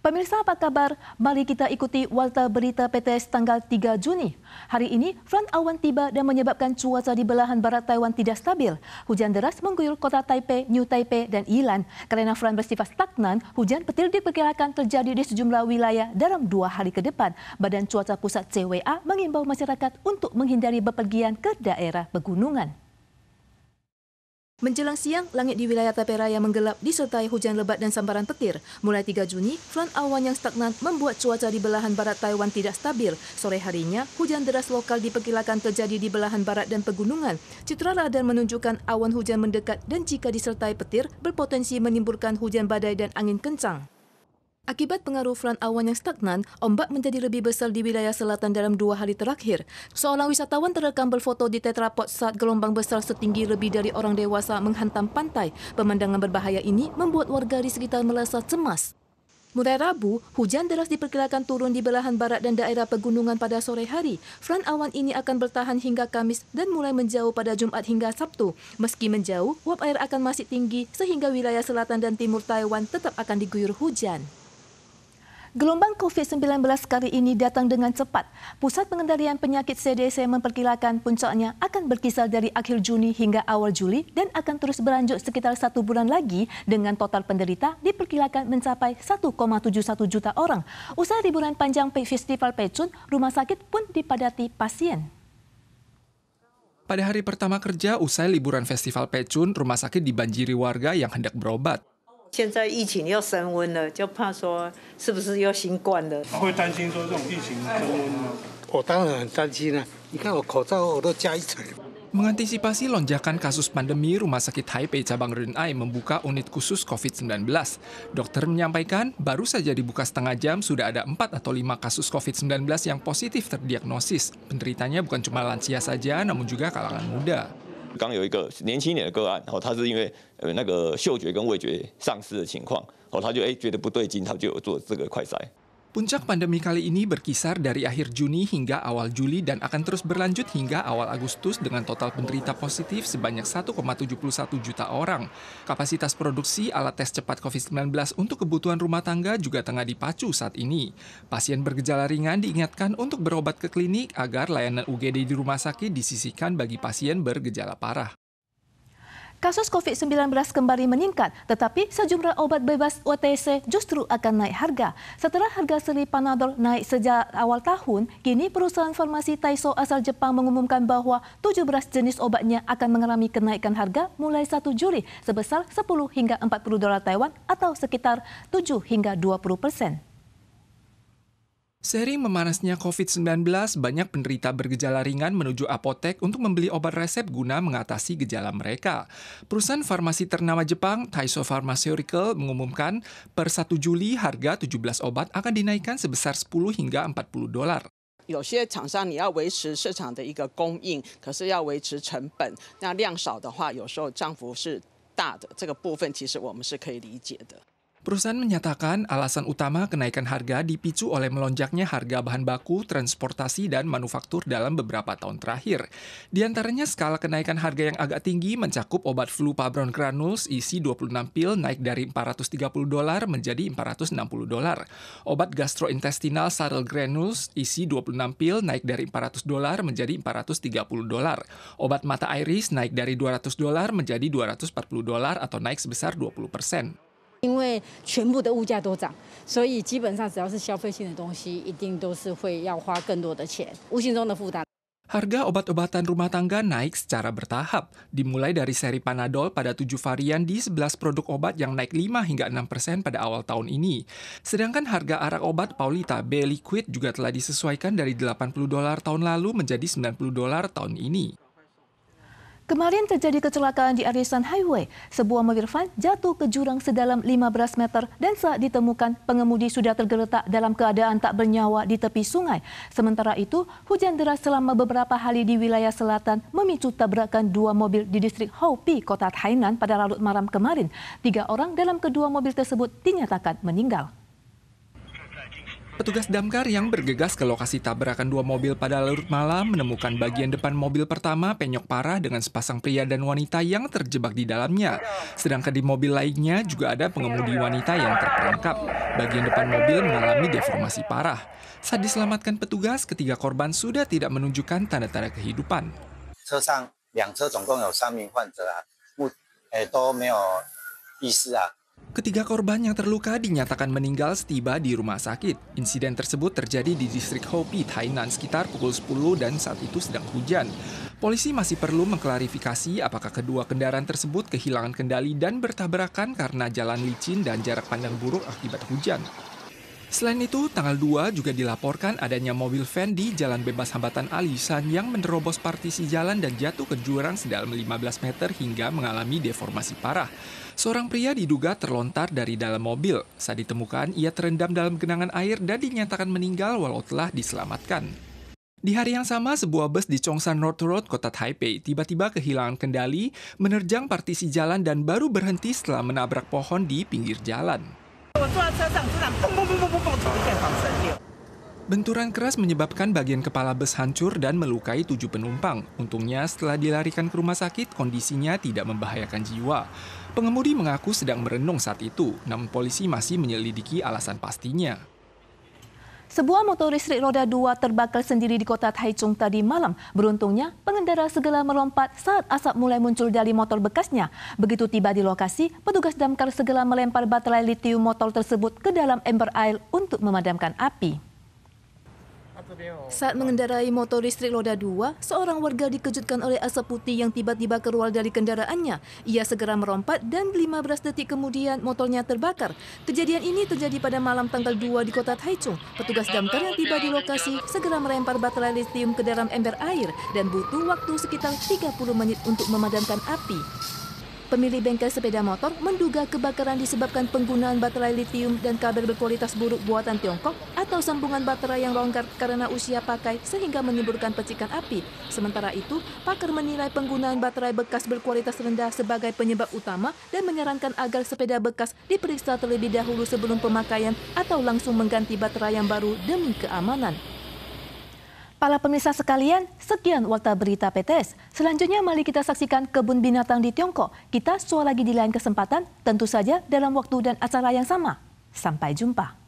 Pemirsa apa kabar? Mari kita ikuti Warta Berita PTS tanggal 3 Juni. Hari ini, front awan tiba dan menyebabkan cuaca di belahan barat Taiwan tidak stabil. Hujan deras mengguyur kota Taipei, New Taipei, dan Yilan. Karena front bersifat stagnan, hujan petir diperkirakan terjadi di sejumlah wilayah dalam 2 hari ke depan. Badan Cuaca Pusat CWA mengimbau masyarakat untuk menghindari bepergian ke daerah pegunungan. Menjelang siang, langit di wilayah Taipei Raya menggelap disertai hujan lebat dan sambaran petir. Mulai 3 Juni, front awan yang stagnan membuat cuaca di belahan barat Taiwan tidak stabil. Sore harinya, hujan deras lokal diperkirakan terjadi di belahan barat dan pegunungan. Citra radar menunjukkan awan hujan mendekat dan jika disertai petir, berpotensi menimbulkan hujan badai dan angin kencang. Akibat pengaruh front awan yang stagnan, ombak menjadi lebih besar di wilayah selatan dalam 2 hari terakhir. Seorang wisatawan terekam berfoto di tetrapod saat gelombang besar setinggi lebih dari orang dewasa menghantam pantai. Pemandangan berbahaya ini membuat warga di sekitar merasa cemas. Mulai Rabu, hujan deras diperkirakan turun di belahan barat dan daerah pegunungan pada sore hari. Front awan ini akan bertahan hingga Kamis dan mulai menjauh pada Jumat hingga Sabtu. Meski menjauh, uap air akan masih tinggi sehingga wilayah selatan dan timur Taiwan tetap akan diguyur hujan. Gelombang COVID-19 kali ini datang dengan cepat. Pusat Pengendalian Penyakit CDC memperkirakan puncaknya akan berkisar dari akhir Juni hingga awal Juli dan akan terus berlanjut sekitar 1 bulan lagi dengan total penderita diperkirakan mencapai 1,71 juta orang. Usai liburan panjang Festival Pecun, rumah sakit pun dipadati pasien. Pada hari pertama kerja usai liburan Festival Pecun, rumah sakit dibanjiri warga yang hendak berobat. 现在疫情要升温了，就怕说是不是又新冠了？会担心说这种疫情升温吗？我当然很担心了。你看我口罩我都加一层。 Mengantisipasi lonjakan kasus pandemi, Rumah Sakit Taipei Cabang Renai membuka unit khusus COVID-19. Dokter menyampaikan, baru saja dibuka setengah jam sudah ada 4 atau 5 kasus COVID-19 yang positif terdiagnosis. Penderitanya bukan cuma lansia saja, namun juga kalangan muda. 刚有一个年轻一点的个案，他是因为那个嗅觉跟味觉丧失的情况，他就觉得不对劲，他就有做这个快筛。 Puncak pandemi kali ini berkisar dari akhir Juni hingga awal Juli dan akan terus berlanjut hingga awal Agustus dengan total penderita positif sebanyak 1,71 juta orang. Kapasitas produksi alat tes cepat COVID-19 untuk kebutuhan rumah tangga juga tengah dipacu saat ini. Pasien bergejala ringan diingatkan untuk berobat ke klinik agar layanan UGD di rumah sakit disisihkan bagi pasien bergejala parah. Kasus COVID-19 kembali meningkat, tetapi sejumlah obat bebas OTC justru akan naik harga. Setelah harga seri Panadol naik sejak awal tahun, kini perusahaan farmasi Taiso asal Jepang mengumumkan bahwa 17 jenis obatnya akan mengalami kenaikan harga mulai 1 Juli sebesar 10 hingga 40 dolar Taiwan atau sekitar 7 hingga 20%. Seiring memanasnya COVID-19, banyak penderita bergejala ringan menuju apotek untuk membeli obat resep guna mengatasi gejala mereka. Perusahaan farmasi ternama Jepang, Taiso Pharmaceutical, mengumumkan per 1 Juli harga 17 obat akan dinaikkan sebesar 10 hingga 40 dolar. 有些厂商你要维持市场的一个供应，可是要维持成本，那量少的话，有时候涨幅是大的，这个部分其实我们是可以理解的。 Perusahaan menyatakan alasan utama kenaikan harga dipicu oleh melonjaknya harga bahan baku, transportasi, dan manufaktur dalam beberapa tahun terakhir. Di antaranya skala kenaikan harga yang agak tinggi mencakup obat flu Pabron Granules isi 26 pil naik dari 430 dolar menjadi 460 dolar. Obat gastrointestinal Saddle Granules isi 26 pil naik dari 400 dolar menjadi 430 dolar. Obat mata iris naik dari 200 dolar menjadi 240 dolar atau naik sebesar 20%. 因为全部的物价都涨，所以基本上只要是消费性的东西，一定都是会要花更多的钱，无形中的负担。 Harga obat-obatan rumah tangga naik secara bertahap, dimulai dari seri Panadol pada 7 varian di 11 produk obat yang naik 5 hingga 6% pada awal tahun ini. Sedangkan harga arak obat Paulita B Liquid juga telah disesuaikan dari 80 dolar tahun lalu menjadi 90 dolar tahun ini. Kemarin terjadi kecelakaan di Arisan Highway. Sebuah mobil van jatuh ke jurang sedalam 15 meter dan saat ditemukan, pengemudi sudah tergeletak dalam keadaan tak bernyawa di tepi sungai. Sementara itu, hujan deras selama beberapa hari di wilayah selatan memicu tabrakan 2 mobil di distrik Haupi, kota Tainan pada larut malam kemarin. 3 orang dalam kedua mobil tersebut dinyatakan meninggal. Petugas damkar yang bergegas ke lokasi tabrakan dua mobil pada larut malam menemukan bagian depan mobil pertama penyok parah dengan sepasang pria dan wanita yang terjebak di dalamnya. Sedangkan di mobil lainnya juga ada pengemudi wanita yang terperangkap. Bagian depan mobil mengalami deformasi parah. Saat diselamatkan petugas, ketiga korban sudah tidak menunjukkan tanda-tanda kehidupan. 车上2车总共有3名患者都没有意识啊。 Ketiga korban yang terluka dinyatakan meninggal setiba di rumah sakit. Insiden tersebut terjadi di distrik Hopi, Tainan sekitar pukul 10 dan saat itu sedang hujan. Polisi masih perlu mengklarifikasi apakah kedua kendaraan tersebut kehilangan kendali dan bertabrakan karena jalan licin dan jarak pandang buruk akibat hujan. Selain itu, tanggal 2 juga dilaporkan adanya mobil van di Jalan Bebas Hambatan Alisan yang menerobos partisi jalan dan jatuh ke jurang sedalam 15 meter hingga mengalami deformasi parah. Seorang pria diduga terlontar dari dalam mobil. Saat ditemukan, ia terendam dalam genangan air dan dinyatakan meninggal walau telah diselamatkan. Di hari yang sama, sebuah bus di Chongsan North Road, kota Taipei, tiba-tiba kehilangan kendali, menerjang partisi jalan dan baru berhenti setelah menabrak pohon di pinggir jalan. Benturan keras menyebabkan bagian kepala bus hancur dan melukai 7 penumpang. Untungnya setelah dilarikan ke rumah sakit, kondisinya tidak membahayakan jiwa. Pengemudi mengaku sedang merenung saat itu, namun polisi masih menyelidiki alasan pastinya. Sebuah motor listrik roda 2 terbakar sendiri di kota Taichung tadi malam. Beruntungnya, pengendara segera melompat saat asap mulai muncul dari motor bekasnya. Begitu tiba di lokasi, petugas damkar segera melempar baterai litium motor tersebut ke dalam ember air untuk memadamkan api. Saat mengendarai motor listrik roda 2, seorang warga dikejutkan oleh asap putih yang tiba-tiba keluar dari kendaraannya. Ia segera merompat dan 15 detik kemudian motornya terbakar. Kejadian ini terjadi pada malam tanggal 2 di kota Taichung. Petugas damkar yang tiba di lokasi segera melempar baterai litium ke dalam ember air dan butuh waktu sekitar 30 menit untuk memadamkan api. Pemilik bengkel sepeda motor menduga kebakaran disebabkan penggunaan baterai litium dan kabel berkualitas buruk buatan Tiongkok atau sambungan baterai yang longgar karena usia pakai sehingga menimbulkan percikan api. Sementara itu, pakar menilai penggunaan baterai bekas berkualitas rendah sebagai penyebab utama dan menyarankan agar sepeda bekas diperiksa terlebih dahulu sebelum pemakaian atau langsung mengganti baterai yang baru demi keamanan. Para pemirsa sekalian, sekian Warta Berita PTS. Selanjutnya mari kita saksikan kebun binatang di Tiongkok. Kita jumpa lagi di lain kesempatan, tentu saja dalam waktu dan acara yang sama. Sampai jumpa.